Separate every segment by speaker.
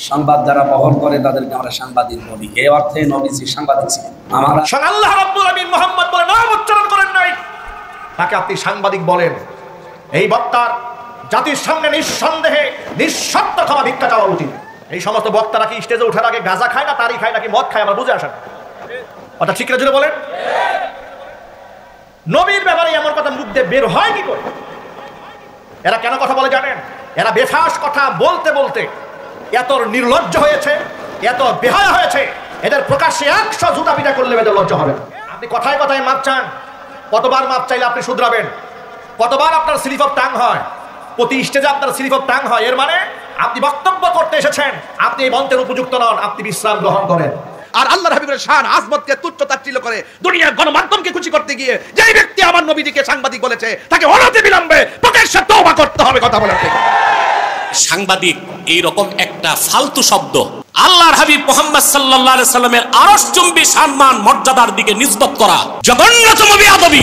Speaker 1: সংবাদ যারা বহন করে তাদেরকে আমরা সাংবাদিক বলি। এই অর্থে নবীজি সাংবাদিক ছিলেন। আমরা
Speaker 2: আল্লাহ রাব্বুল আমিন মুহাম্মদ বলে নাম উচ্চারণ করেন নাই, তাকে আপনি সাংবাদিক বলেন। এই বক্তার জাতির সামনে নিঃসন্দেহে নিঃশর্ত ক্ষমা ভিক্ষা চাওয়া উচিত। এই সমস্ত বক্তারা কি স্টেজে ওঠার আগে গাঁজা খায় না তারি খায় নাকি মদ খায়, আমার বুঝে আসে না। ওটা ঠিক জুড়ে বলেন। নবীর ব্যাপারে এমন কথা মুখ দিয়ে বের হয় কি করে? এরা কেন কথা বলে জানেন? এরা বেফাস কথা বলতে বলতে এত নির্লজ্জ হয়েছে, এত বেহায়া হয়েছে, এদের প্রকাশ্যে 100 জুতা পিটা করলে এদের লজ্জা হবে। আপনি কথায় কথায় মাপ চান, কতবার মাপ চাইলে আপনি শুধরাবেন? কতবার আপনার স্লিপ অফ টাং হয়? প্রতি স্টেজে আপনার স্লিপ অফ টাং হয়। এর মানে আপনি বক্তব্য করতে এসেছেন, আপনি এই মঞ্চের উপযুক্ত নন, আপনি বিশ্রাম গ্রহণ করেন।
Speaker 3: আর আল্লাহর হাবিবের শান আজমতকে তুচ্ছ তাচ্ছিল্য করে দুনিয়ার গণমাধ্যমকে খুশি করতে গিয়ে যেই ব্যক্তি আমার নবীজিকে সাংবাদিক বলেছে তাকে অনতি বিলম্বে প্রকাশ্যে তওবা করতে হবে। কথা বলেন।
Speaker 4: সাংবাদিক এইরকম একটা ফালতু শব্দ আল্লাহর হাবিব মুহাম্মদ সাল্লাল্লাহু আলাইহি সাল্লামের আরশচুম্বী সম্মান মর্যাদার দিকে নিসবত করা জঘন্যতম বেয়াদবি।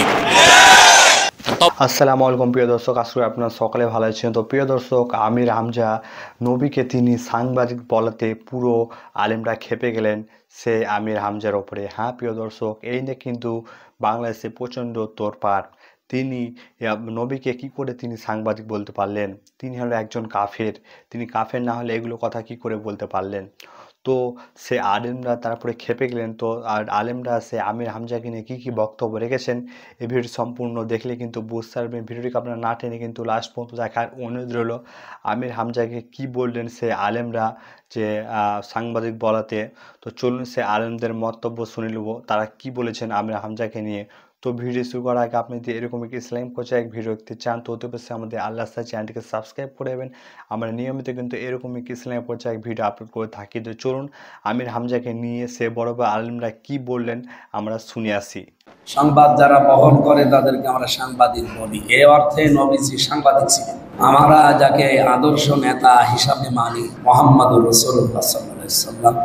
Speaker 5: আসসালামু আলাইকুম প্রিয় দর্শক, আশা করি আপনারা সকলে ভালো আছেন। তো প্রিয় দর্শক, আমির হামজা নবীকে তিনি সাংবাদিক বলাতে পুরো আলেমরা খেপে গেলেন সে আমির হামজার ওপরে। হ্যাঁ প্রিয় দর্শক, এই নিয়ে কিন্তু বাংলাদেশে প্রচণ্ড তোড়পাড়। তিনি নবীকে কি করে তিনি সাংবাদিক বলতে পারলেন? তিনি হলো একজন কাফের, তিনি কাফের না হলে এগুলো কথা কি করে বলতে পারলেন? তো সে আলেমরা তারপরে খেপে গেলেন। তো আর আলেমরা সে আমির হামজাকে নিয়ে কী বক্তব্য রেখেছেন এই ভিডিওটি সম্পূর্ণ দেখলে কিন্তু বুঝতে পারবেন। ভিডিওটিকে আপনারা না টেনে কিন্তু লাস্ট পর্যন্ত দেখার অনুরোধ রইল। আমির হামজাকে কি বললেন সে আলেমরা যে সাংবাদিক বলাতে। তো চলুন সে আলেমদের মন্তব্য শুনে নেব, তারা কি বলেছেন আমির হামজাকে নিয়ে। তো ভিডিও শুরু করার আগে আপনি যদি এরকম একটি ইসলাম কোচা এক ভিডিও দেখতে চান তো অতি অবশ্যই আমাদের আল্লাহ চ্যানেলটিকে সাবস্ক্রাইব করে দেবেন। আমরা নিয়মিত কিন্তু এরকম একটি ইসলাম কোচা এক ভিডিও আপলোড করে থাকি। তো চলুন আমির হামজাকে নিয়ে সে বড় বড় আলেমরা কি বললেন আমরা শুনে আসি।
Speaker 1: সংবাদ যারা বহন করে তাদেরকে আমরা সাংবাদিক বলি। এই অর্থে নবীজি সাংবাদিক ছিলেন। আমরা যাকে আদর্শ নেতা হিসাবে মানি মুহাম্মদুর রাসূলুল্লাহ সাল্লাল্লাহু আলাইহি ওয়াসাল্লাম,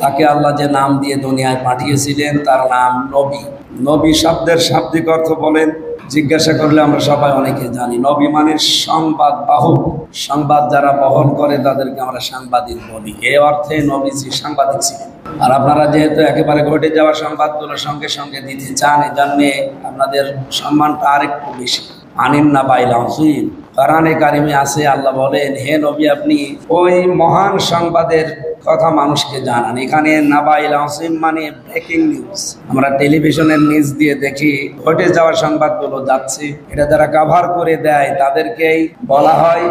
Speaker 1: তাকে আল্লাহ যে নাম দিয়ে দুনিয়ায় পাঠিয়েছিলেন তার নাম নবী। নবী শব্দের শাব্দিক অর্থ বলেন, জিজ্ঞাসা করলে আমরা সবাই অনেকে জানি। নবী মানে সংবাদ বাহক। সংবাদ যারা বহন করে তাদেরকে আমরা সাংবাদিক বলি। এই অর্থে নবীজি সাংবাদিক ছিলেন। আর আপনারা যেহেতু একেবারে ঘটে যাওয়া সংবাদগুলো সঙ্গে সঙ্গে দিতে চান, এই জন্যে আপনাদের সম্মানটা আরেকটু বেশি। আনিন না বাইল আসিল, কোরআনে কারিমে আছে, আল্লাহ বলেন হে নবী আপনি ওই মহান সংবাদের কথা মানুষকে জানান। এখানে নাবাইল আসিম মানে ব্রেকিং নিউজ। আমরা টেলিভিশনের নিউজ দিয়ে দেখি ঘটে যাওয়া সংবাদগুলো যাচ্ছে, এটা যারা কভার করে দেয় তাদেরকেই বলা হয়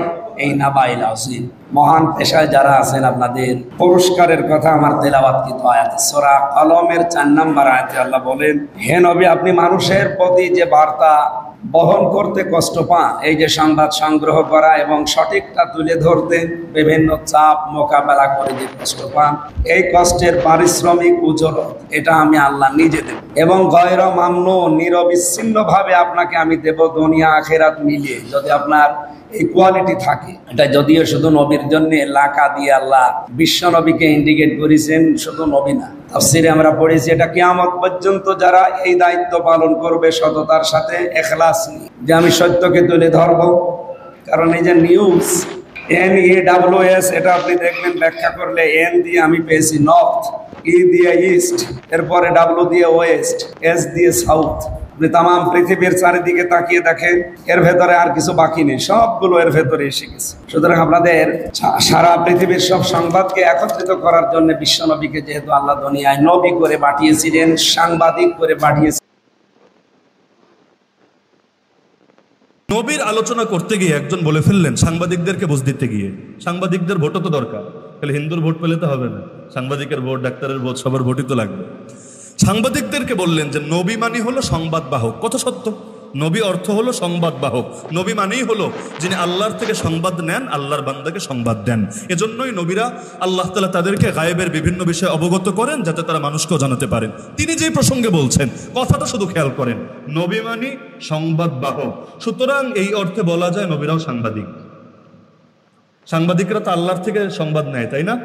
Speaker 1: এই নাবাইল আসিম। মহান পেশায় যারা আছেন আপনাদের পুরস্কারের কথা আমার তেলাওয়াতকৃত আয়াত সূরা কলমের 4 নম্বর আয়াতে আল্লাহ বলেন হে নবী আপনি মানুষের প্রতি যে বার্তা বহন করতে কষ্ট পান, এই যে সংবাদ সংগ্রহ করা এবং সঠিকটা তুলে ধরতে বিভিন্ন চাপ মোকাবেলা করে যে কষ্ট পান, এই কষ্টের পারিশ্রমিক উজরত এটা আমি আল্লাহ নিজে দেব এবং গয়র মামনু নিরবিচ্ছিন্নভাবে আপনাকে আমি দেব দুনিয়া আখিরাত মিলিয়ে, যদি আপনার এই কোয়ালিটি থাকে। এটা যদিও শুধু নবীর জন্য লাকা দিয়ে আল্লাহ বিশ্ব নবীকে ইন্ডিকেট করেছেন, শুধু নবী না। তাফসীরে আমরা পড়েছি এটা কিয়ামত পর্যন্ত যারা এই দায়িত্ব পালন করবে সততার সাথে ইখলাস নিয়ে, যে আমি সত্যকে তুলে ধরবো। কারণ এই যে নিউজ NEWS এটা আপনি দেখবেন ব্যাখ্যা করলে N দিয়ে আমি পেয়েছি নর্থ, E দিয়ে ইস্ট, এরপরে W দিয়ে ওয়েস্ট, S দিয়ে সাউথ। আপনি তাম পৃথিবীর চারিদিকে তাকিয়ে দেখেন এর ভেতরে আর কিছু বাকি নেই, সবগুলো এর ভেতরে এসে গেছে। সুতরাং আপনাদের সারা পৃথিবীর সব সংবাদকে একত্রিত করার জন্য বিশ্ব নবীকে যেহেতু আল্লাহ দুনিয়ায় নবী করে পাঠিয়েছিলেন, সাংবাদিক করে পাঠিয়েছিলেন।
Speaker 6: নবীর আলোচনা করতে গিয়ে একজন বলে ফেললেন সাংবাদিকদেরকে বুঝ দিতে গিয়ে, সাংবাদিকদের ভোটও তো দরকার, তাহলে হিন্দুর ভোট পেলে তো হবে না, সাংবাদিকের ভোট, ডাক্তারের ভোট, সবার ভোটই তো লাগবে। সাংবাদিকদেরকে বললেন যে নবী মানি হলো সংবাদ বাহক। কত সত্য! নবী অর্থ হলো সংবাদ বাহক। নবী মানেই হলো যিনি আল্লাহর থেকে সংবাদ নেন, আল্লাহর বান্দাকে সংবাদ দেন। এজন্যই নবীরা আল্লাহ তাআলা তাদেরকে গায়েবের বিভিন্ন বিষয়ে অবগত করেন যাতে তারা মানুষকেও জানাতে পারেন। তিনি যে প্রসঙ্গে বলছেন কথাটা শুধু খেয়াল করেন, নবী মানি সংবাদ বাহক। সুতরাং এই অর্থে বলা যায় নবীরাও সাংবাদিক। সাংবাদিকরা তো আল্লাহর থেকে সংবাদ নেয়, তাই না?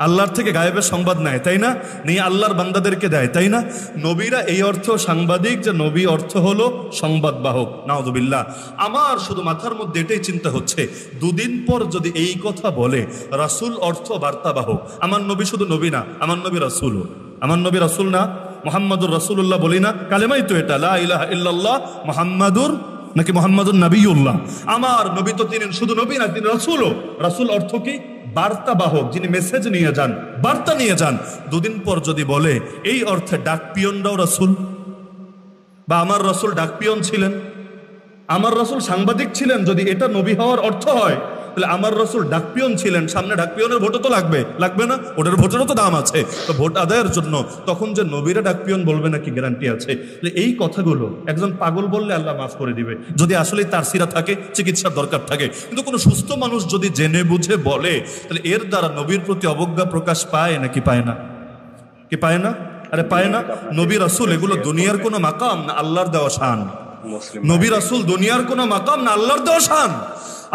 Speaker 6: আল্লাহর থেকে গায়েবের সংবাদ নেয়, তাই না? নিয়ে আল্লাহর বান্দাদেরকে দেয়, তাই না? নবীরা এই অর্থ সাংবাদিক, যে নবী অর্থ হলো সংবাদবাহক। নাউযুবিল্লাহ। আমার শুধু মাথার মধ্যে এটাই চিন্তা হচ্ছে, দুদিন পর যদি এই কথা বলে রাসূল অর্থ বার্তাবাহক, আমার নবী শুধু নবী না, আমার নবী রাসূলও। আমার নবী রাসূল না, মুহাম্মাদুর রাসূলুল্লাহ বলি না, কালেমাই তো এটা, লা ইলাহা ইল্লাল্লাহ মুহাম্মাদুর, নাকি মুহাম্মাদুন নবিয়ুল্লাহ। আমার নবী তো তিনি শুধু নবী না, তিনি রাসূলও। রাসূল অর্থ কি? বার্তাবাহক, যিনি মেসেজ নিয়ে যান, বার্তা নিয়ে যান। দুদিন পর যদি বলে এই অর্থে ডাক পিয়নরাও রাসূল, বা আমার রাসূল ডাক পিয়ন ছিলেন, আমার রাসূল সাংবাদিক ছিলেন, যদি এটা নবী হওয়ার অর্থ হয়, তাহলে আমার রাসূল ডাকপিয়ন ছিলেন, সামনে ডাকপিয়নের ভোটও তো লাগবে, লাগবে না? ওটার ভোটেরও তো দাম আছে, তো ভোট আদায়ের জন্য তখন যে নবীরা ডাকপিয়ন বলবে নাকি গ্যারান্টি আছে? এই কথাগুলো একজন পাগল বললে আল্লাহ মাফ করে দিবে, যদি আসলে তার সিরা থাকে, চিকিৎসার দরকার থাকে। কিন্তু কোনো সুস্থ মানুষ যদি জেনে বুঝে বলে, তাহলে এর দ্বারা নবীর প্রতি অবজ্ঞা প্রকাশ পায় নাকি পায় না? কি পায় না? আরে পায় না। নবী রাসূল এগুলো দুনিয়ার কোনো মাকাম না, আল্লাহর দেওয়া শান। নবী রাসূল দুনিয়ার কোনো মাকাম না, আল্লাহর দেওয়া শান।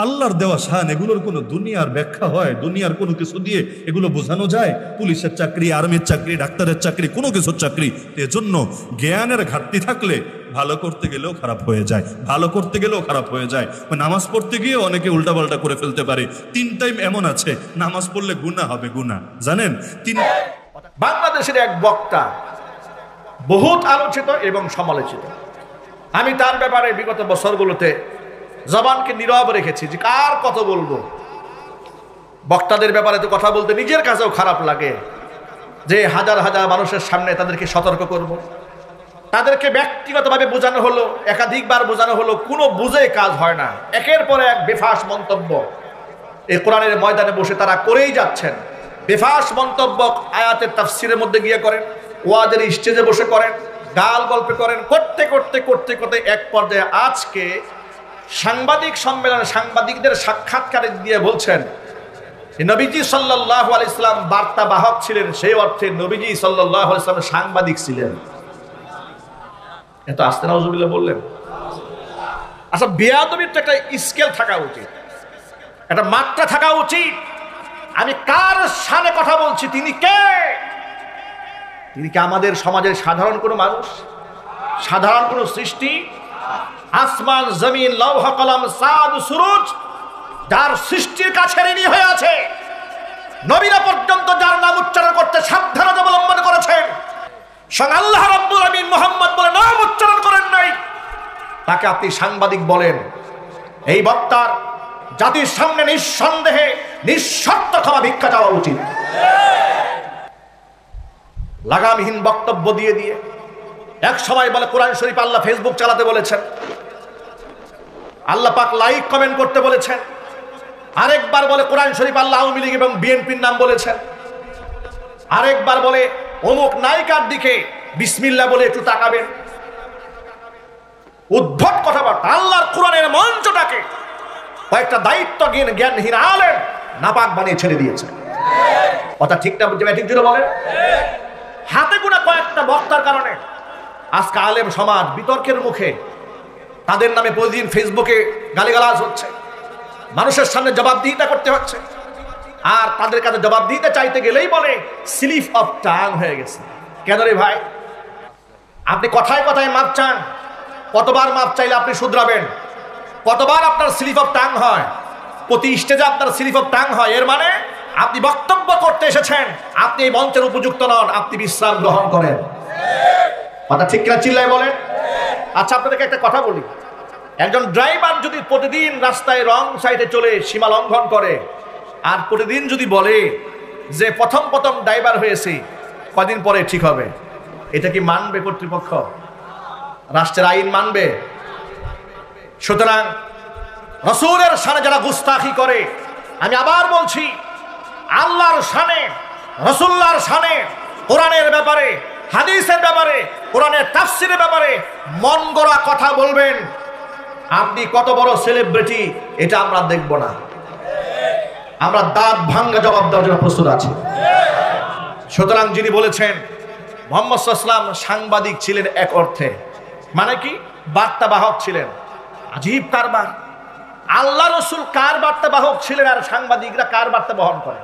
Speaker 6: আল্লাহর দেওয়া শান, এগুলোর কোনো দুনিয়ার ব্যাখ্যা হয়? দুনিয়ার কোনো কিছু দিয়ে এগুলো বোঝানো যায়? পুলিশের চাকরি, আর্মির চাকরি, ডাক্তারের চাকরি, কোনো কিছুর চাকরি। এজন্য জ্ঞানের ঘাটতি থাকলে ভালো করতে গেলেও খারাপ হয়ে যায়, ভালো করতে গেলেও খারাপ হয়ে যায়। নামাজ পড়তে গিয়ে অনেকে উল্টাপাল্টা করে ফেলতে পারে। 3 টাইম এমন আছে নামাজ পড়লে গুনাহ হবে, গুনাহ, জানেন?
Speaker 2: বাংলাদেশের এক বক্তা বহুত আলোচিত এবং সমালোচিত। আমি তার ব্যাপারে বিগত বছরগুলোতে জবানকে নীরব রেখেছি, যে কার কত বলবো। বক্তাদের ব্যাপারে তো কথা বলতে নিজের কাছেও খারাপ লাগে, যে হাজার হাজার মানুষের সামনে তাদেরকে সতর্ক করব। তাদেরকে ব্যক্তিগতভাবে বোঝানো হলো, একাধিকবার বোঝানো হলো, কোনো বুঝে কাজ হয় না। একের পর এক বেফাস মন্তব্য এই কোরআনের ময়দানে বসে তারা করেই যাচ্ছেন। বেফাস মন্তব্য আয়াতের তাফসীরের মধ্যে গিয়ে করেন, ওয়াজের স্টেজে বসে করেন, গাল গল্পে করেন, করতে করতে করতে করতে এক পর্যায়ে আজকে সাংবাদিক সম্মেলনে সাংবাদিকদের সাক্ষাৎকারে দিয়ে বলছেন নবীজি সাল্লাল্লাহু আলাইহি ওয়াসাল্লাম বার্তাবাহক ছিলেন, সেই অর্থে নবীজি সাল্লাল্লাহু আলাইহি ওয়াসাল্লাম সাংবাদিক ছিলেন। এত আস্তে নাউজুবিল্লাহ বললেন। আচ্ছা, বেয়াদবির তো একটা স্কেল থাকা উচিত, একটা মাত্রা থাকা উচিত। আমি কার শানে কথা বলছি? তিনি কে? তিনি কি আমাদের সমাজের সাধারণ কোনো মানুষ, সাধারণ কোনো সৃষ্টি? আসমান, জমিন, লৌহ কলম, চাঁদ, সূরজ, যার সৃষ্টির কাছে ঋণী হয়ে আছে, নবীরা পর্যন্ত যার নাম উচ্চারণ করতে সাবধানতা অবলম্বন করেছেন, স্বয়ং আল্লাহ রাব্বুল আমিন মুহাম্মদ বলে নাম উচ্চারণ করেন নাই, তাকে আপনি সাংবাদিক বলেন? এই বক্তার জাতির সামনে নিঃসন্দেহে নিঃশর্ত ক্ষমা ভিক্ষা চাওয়া উচিত। লাগামহীন বক্তব্য দিয়ে দিয়ে এক সময় বলে কোরআন শরীফ আল্লাহ ফেসবুক চালাতে বলেছেন, আল্লাহ পাক লাইক কমেন্ট করতে বলেছেন। আরেকবার বলে কোরআন শরীফ আল্লাহ আওয়ামী লীগ এবং বিএনপির নাম বলেছেন। আরেকবার বলে অমুক নায়িকার দিকে বিসমিল্লাহ বলে একটু তাকাবেন। উদ্ধত কথাবার্তা। আল্লাহর কোরআনের মঞ্চটাকে কয়েকটা দায়িত্ব জ্ঞানহীন আলেম নাপাক বানিয়ে ছেড়ে দিয়েছে। কথা ঠিক না? ঠিক জুড়ে বলেন। হাতে গোনা কয়েকটা বক্তার কারণে আজকে আলেম সমাজ বিতর্কের মুখে। তাদের নামে প্রতিদিন ফেসবুকে গালিগালাজ হচ্ছে, মানুষের সামনে জবাবদিহিতা করতে হচ্ছে। আর তাদের কাছে জবাবদিহিতা চাইতে গেলেই বলে স্লিপ অফ টাং হয়ে গেছে। কেন রে ভাই? আপনি কথায় কথায় মাপ চান, কতবার মাপ চাইলে আপনি শুধরাবেন? কতবার আপনার স্লিপ অফ টাং হয়? প্রতি স্টেজে আপনার স্লিপ অফ টাং হয়। এর মানে আপনি বক্তব্য করতে এসেছেন, আপনি এই মঞ্চের উপযুক্ত নন, আপনি বিশ্রাম গ্রহণ করেন। কথা ঠিক কিনা চিল্লায় বলেন। আচ্ছা, আপনাদেরকে একটা কথা বলি। একজন ড্রাইভার যদি প্রতিদিন রাস্তায় রং সাইডে চলে সীমা লঙ্ঘন করে, আর প্রতিদিন যদি বলে যে প্রথম প্রথম ড্রাইভার হয়েছে, কদিন পরে ঠিক হবে, এটা কি মানবে কর্তৃপক্ষ? রাষ্ট্রের আইন মানবে? সুতরাং রাসূলের শানে যারা গুস্তাখি করে, আমি আবার বলছি, আল্লাহর শানে, রাসূলুল্লাহর শানে, কোরআনের ব্যাপারে, হাদিসের ব্যাপারে, কোরআনের তাফসীরের ব্যাপারে মন গড়া কথা বলবেন, আপনি কত বড় সেলিব্রিটি এটা আমরা দেখব না। আমরা দাঁত ভাঙ্গা জবাব দেওয়ার জন্য প্রস্তুত আছি। সুতরাং যিনি বলেছেন মুহাম্মদ সাল্লাল্লাহু আলাইহি ওয়াসাল্লাম সাংবাদিক ছিলেন, এক অর্থে মানে কি? বার্তাবাহক ছিলেন। আজীব কারবার। আল্লাহ রাসূল কার বার্তাবাহক ছিলেন আর সাংবাদিকরা কার বার্তা বহন করে?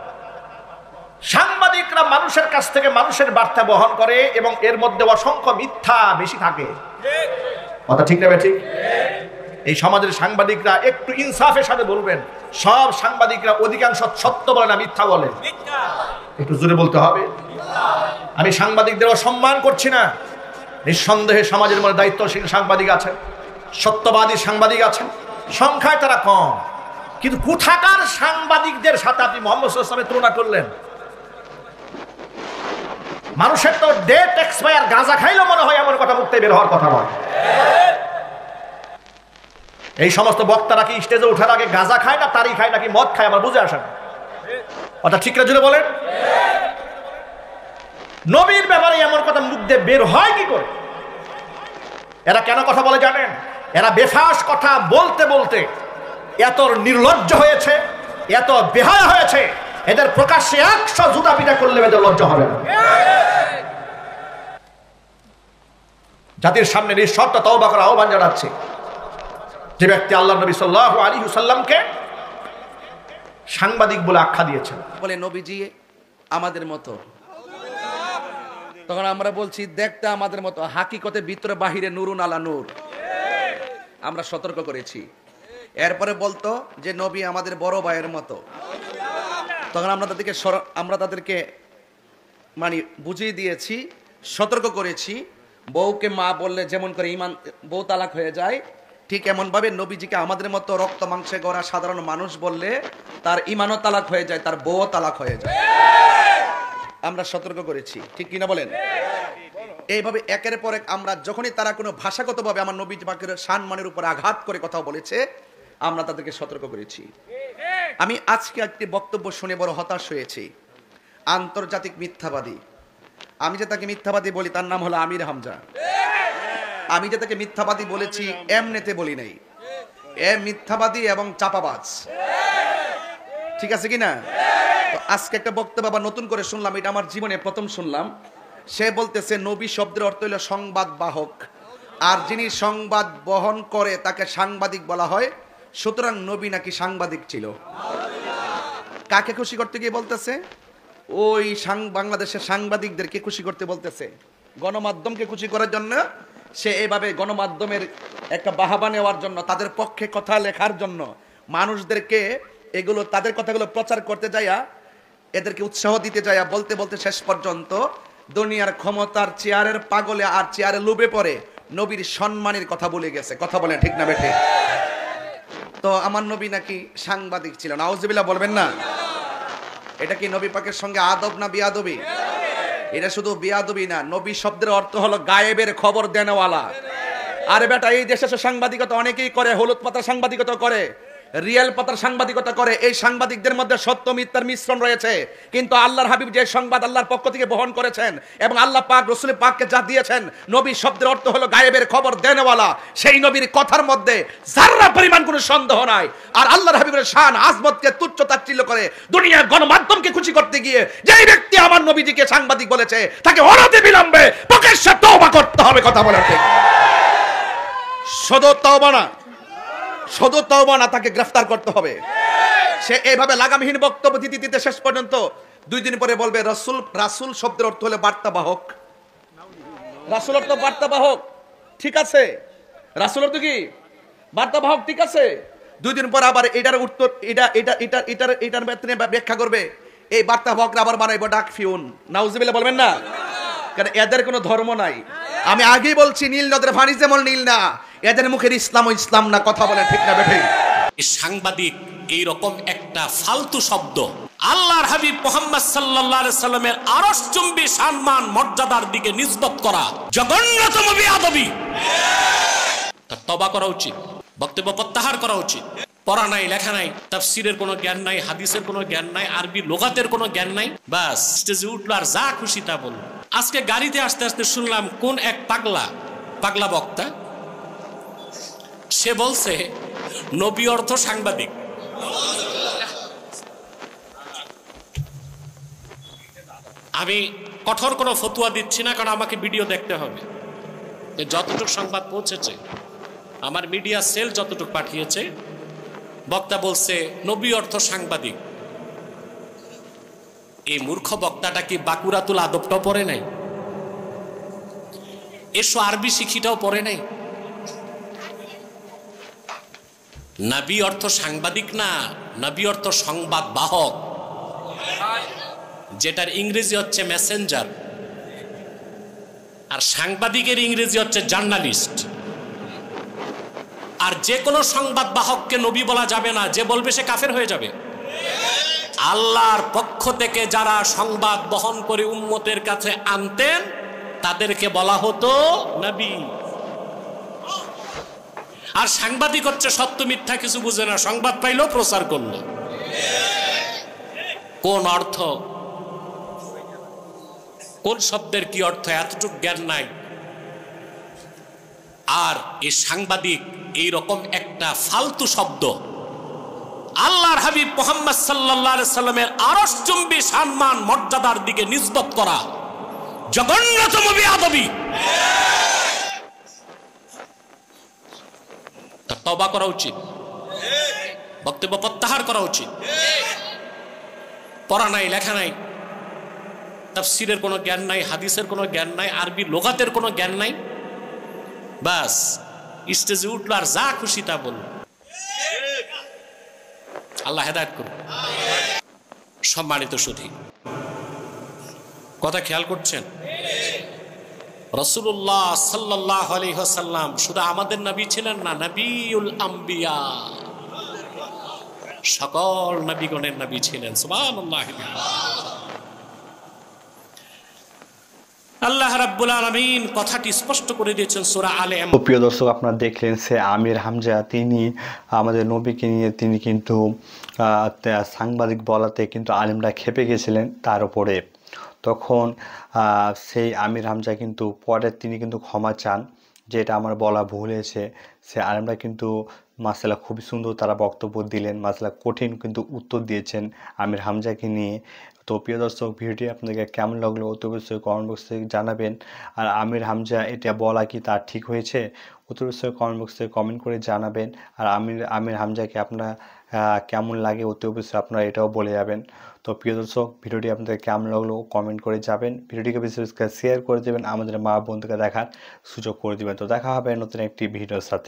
Speaker 2: সাংবাদিকরা মানুষের কাছ থেকে মানুষের বার্তা বহন করে এবং এর মধ্যে অসংখ্য মিথ্যা বেশি থাকে। কথা ঠিক না ঠিক? এই সমাজের সাংবাদিকরা একটু ইনসাফের সাথে বলবেন, সব সাংবাদিকরা অধিকাংশ সত্য বলে না, মিথ্যা বলে। একটু জোরে বলতে হবে। আমি সাংবাদিকদের অসম্মান করছি না, নিঃসন্দেহে সমাজের মধ্যে দায়িত্বশীল সাংবাদিক আছেন, সত্যবাদী সাংবাদিক আছেন, সংখ্যায় তারা কম, কিন্তু কোথাকার সাংবাদিকদের সাথে আপনি মুহাম্মদ সাল্লাল্লাহু আলাইহি ওয়াসাল্লামের তুলনা করলেন? মানুষের তো ডেট এক্সপায়ার, গাঁজা খাইলেও মনে হয় এমন কথা মুখে বের হওয়ার কথা নয়। এই সমস্ত বক্তারা কি স্টেজে ওঠার আগে গাঁজা খায় না তারি খায় নাকি মদ খায় আমার বুঝে আসে না। কথা ঠিক না জুড়ে বলেন? নবীর ব্যাপারে এমন কথা মুখ দিয়ে বের হয় কি করে? এরা কেন কথা বলে জানেন? এরা বেফাস কথা বলতে বলতে এত নির্লজ্জ হয়েছে, এত বেহায়া হয়েছে, এদের প্রকাশ্যে 100 জুতা পিটা করলে এদের লজ্জা হবে না। জাতির সামনে নিঃশর্ত তওবা করার আহ্বান জানাচ্ছে। যে ব্যক্তি আল্লাহর নবী সাল্লাল্লাহু আলাইহি ওয়াসাল্লামকে সাংবাদিক বলে আখ্যা দিয়েছেন,
Speaker 3: বলে নবীজি আমাদের মতো, তখন আমরা বলছি দেখতে আমাদের মতো, হাকিকতে ভিতরে বাহিরে নুরুন আলা নূর। আমরা সতর্ক করেছি। এরপরে বলতো যে নবী আমাদের বড় ভাইয়ের মতো, তখন আমরা তাদেরকে মানে বুঝিয়ে দিয়েছি, সতর্ক করেছি। বউকে মা বললে যেমন করে ইমান বউ তালাক হয়ে যায়, ঠিক এমন ভাবে নবীজিকে আমাদের মতো রক্ত মাংসে গড়া সাধারণ মানুষ বললে তার ইমানও তালাক হয়ে যায়, তার বউও তালাক হয়ে যায়। আমরা সতর্ক করেছি, ঠিক কিনা বলেন? এইভাবে একের পর এক আমরা যখনই তারা কোনো ভাষাগতভাবে আমার নবী পাকের সম্মানের উপর আঘাত করে কথা বলেছে, আমরা তাদেরকে সতর্ক করেছি। আমি আজকে একটি বক্তব্য শুনে বড় হতাশ হয়েছি। আন্তর্জাতিক মিথ্যাবাদী, আমি যে তাকে মিথ্যাবাদী বলি তার নাম হলো আমির হামজা। আমি যে তাকে মিথ্যাবাদী বলেছি এমনিতে বলি নাই, এ মিথ্যাবাদী এবং চাপাবাজ, ঠিক আছে কিনা? তো আজকে একটা বক্তব্য আবার নতুন করে শুনলাম, এটা আমার জীবনে প্রথম শুনলাম। সে বলতেছে নবী শব্দের অর্থ হলো সংবাদ বাহক, আর যিনি সংবাদ বহন করে তাকে সাংবাদিক বলা হয়। সুতরাং নবী নাকি সাংবাদিক ছিল। কাকে খুশি করতে গিয়ে বলতেছে? ওই বাংলাদেশের সাংবাদিকদেরকে খুশি করতে বলতেছে, গণমাধ্যমকে খুশি করার জন্য। সে এইভাবে গণমাধ্যমের একটা বাহাবা নেওয়ার জন্য, তাদের পক্ষে কথা লেখার জন্য মানুষদেরকে এগুলো তাদের কথাগুলো প্রচার করতে যাইয়া, এদেরকে উৎসাহ দিতে যাইয়া বলতে বলতে শেষ পর্যন্ত দুনিয়ার ক্ষমতার চেয়ারের পাগলে আর চেয়ারে লুবে পড়ে নবীর সম্মানের কথা বলে গেছে। কথা বলেন ঠিক না বেঠিক? তো আমার নবী নাকি সাংবাদিক ছিল। নাউজুবিল্লাহ বলবেন না? এটা কি নবী পাকের সঙ্গে আদব না বিয়াদবি? এটা শুধু বিয়াদবি না, নবী শব্দের অর্থ হলো গায়েবের খবর দেনওয়ালা। আরে বেটা, এই দেশে সাংবাদিকতা অনেকেই করে, হলুদ পাতার সাংবাদিকতা করে, রিয়েল পাতার সাংবাদিকতা করে। এই সাংবাদিকদের মধ্যে সত্য মিথ্যার মিশ্রণ রয়েছে, কিন্তু আল্লাহর হাবিব যে সংবাদ আল্লাহর পক্ষ থেকে বহন করেছেন এবং আল্লাহ পাক রাসূল পাককে যা দিয়েছেন, নবী শব্দের অর্থ হলো গায়েবের খবর দেনওয়ালা। সেই নবীর কথার মধ্যে যারা পরিমাণ কোনো সন্দেহ নাই। আর আল্লাহর হাবিবের শান আজমতকে তুচ্ছ তাচ্ছিল্য করে দুনিয়ার গণমাধ্যমকে খুশি করতে গিয়ে যেই ব্যক্তি আমার নবীজিকে সাংবাদিক বলেছে, তাকে অনতি বিলম্বে প্রকাশ্যে তওবা করতে হবে। কথা বলার ঠিক শুধু তওবা না, শুধু তওবা না, তাকে গ্রেফতার করতে হবে। সে এইভাবে লাগামহীন বক্তব্য দিতে দিতে শেষ পর্যন্ত 2 দিন পরে বলবে রাসূল শব্দের অর্থ হলো বার্তাবাহক। রাসূল অর্থ বার্তাবাহক, ঠিক আছে? রাসূল অর্থ কি? বার্তাবাহক, ঠিক আছে? 2 দিন পর আবার এটার উত্তর এটার ব্যাখ্যা করবে। এই বার্তাবাহকরা আবার বানাইবো ডাক ফিউন। নাউজুবিল্লাহ বলবেন না? কারণ এদের কোনো ধর্ম নাই। আমি আগেই বলছি, নীল নদের পানি যেমন নীল না, এদের মুখের ইসলাম ও ইসলাম না। কথা বলে ঠিক না বেঠিক?
Speaker 4: সাংবাদিক এইরকম একটা ফালতু শব্দ আল্লাহর হাবিব মুহাম্মদ সাল্লাল্লাহু আলাইহি সাল্লামের আরশচুম্বী সম্মান মর্যাদার দিকে নিসবত করা জঘন্যতম বিয়াদবি। তার তওবা করা উচিত, বক্তব্য প্রত্যাহার করা উচিত। পড়া নাই, লেখা নাই, তাফসীরের কোনো জ্ঞান নাই, হাদিসের কোনো জ্ঞান নাই, আরবি লুগাতের কোনো জ্ঞান নাই, বাস স্টেজে উঠলো আর যা খুশি তা বলল। আজকে গাড়িতে আসতে আসতে শুনলাম কোন এক পাগলা বক্তা, সে বলছে নবী অর্থ সাংবাদিক। আমি কঠোর কোনো ফতুয়া দিচ্ছি না, কারণ আমাকে ভিডিও দেখতে হবে। যতটুকু সংবাদ পৌঁছেছে, আমার মিডিয়া সেল যতটুকু পাঠিয়েছে, বক্তা বলছে নবী অর্থ সাংবাদিক। এই মূর্খ বক্তাটা কি বাকুরাতুল আদবটাও পড়ে নাই? এসো আরবি শিখিটাও পড়ে নাই? নবী অর্থ সাংবাদিক না, নবী অর্থ সংবাদ বাহক, যেটার ইংরেজি হচ্ছে মেসেঞ্জার, আর সাংবাদিকের ইংরেজি হচ্ছে জার্নালিস্ট। আর যে কোনো সংবাদ বাহককে নবী বলা যাবে না, যে বলবে সে কাফের হয়ে যাবে। আল্লাহর পক্ষ থেকে যারা সংবাদ বহন করে উম্মতের কাছে আনতেন তাদেরকে বলা হতো নবী। আর সাংবাদিক হচ্ছে সত্য মিথ্যা কিছু বুঝে না, সংবাদ পাইলো প্রচার করলো। কোন অর্থ, কোন শব্দের কি অর্থ এতটুকু জ্ঞান নাই। আর এই সাংবাদিক এই রকম একটা ফালতু শব্দ আল্লাহর হাবিব মুহাম্মদ সাল্লাল্লাহু আলাইহি সাল্লামের আরশচুম্বী সম্মান মর্যাদার দিকে নিসবত করা জঘন্যতম বেয়াদবি। তওবা করা উচিত, বক্তব্য প্রত্যাহার করা উচিত। পড়া নাই, লেখা নাই, তাফসীরের কোনো জ্ঞান নাই, হাদিসের কোনো জ্ঞান নাই, আরবি লুগাতের কোনো জ্ঞান নাই, বাস স্টেজে উঠলো আর যা খুশি তা বলল। আল্লাহ হেদায়েত করুন। সম্মানিত সুধী, কথা খেয়াল করছেন? রাসূলুল্লাহ সাল্লাল্লাহু আলাইহি ওয়াসাল্লাম শুধু আমাদের নবী ছিলেন না, নবিউল আম্বিয়া, সকল নবীগণের নবী ছিলেন। সুবহানাল্লাহ। আল্লাহ রাব্বুল আলামিন কথাটি স্পষ্ট করে দিয়েছেন সূরা আলে ইমরান।
Speaker 5: প্রিয় দর্শক, আপনারা দেখলেন সে আমির হামজা, তিনি আমাদের নবীকে নিয়ে তিনি কিন্তু সাংবাদিক বলাতে কিন্তু আলেমরা খেপে গেছিলেন তার উপরে। তখন সেই আমির হামজা কিন্তু পরে তিনি কিন্তু ক্ষমা চান যে এটা আমার বলা ভুল হয়েছে। সে আলেমরা কিন্তু মাসালা খুবই সুন্দর তারা বক্তব্য দিলেন, মাসালা কঠিন কিন্তু উত্তর দিয়েছেন আমির হামজাকে নিয়ে। তো প্রিয় দর্শক, ভিডিওটি আপনাদেরকে কেমন লাগলো অতি অবশ্যই কমেন্ট বক্সে জানাবেন। আর আমির হামজা এটা বলা কি তার ঠিক হয়েছে, অতি অবশ্যই কমেন্ট বক্সে কমেন্ট করে জানাবেন। আর আমির হামজাকে আপনার কেমন লাগে অতি অবশ্যই আপনারা এটাও বলে যাবেন। তো প্রিয় দর্শক, ভিডিওটি আপনাদের কেমন লাগলো কমেন্ট করে যাবেন, ভিডিওটিকে বেশি বেশি শেয়ার করে দেবেন, আমাদের মা বন্ধুকে দেখার সুযোগ করে দেবেন। তো দেখা হবে নতুন একটি ভিডিওর সাথে।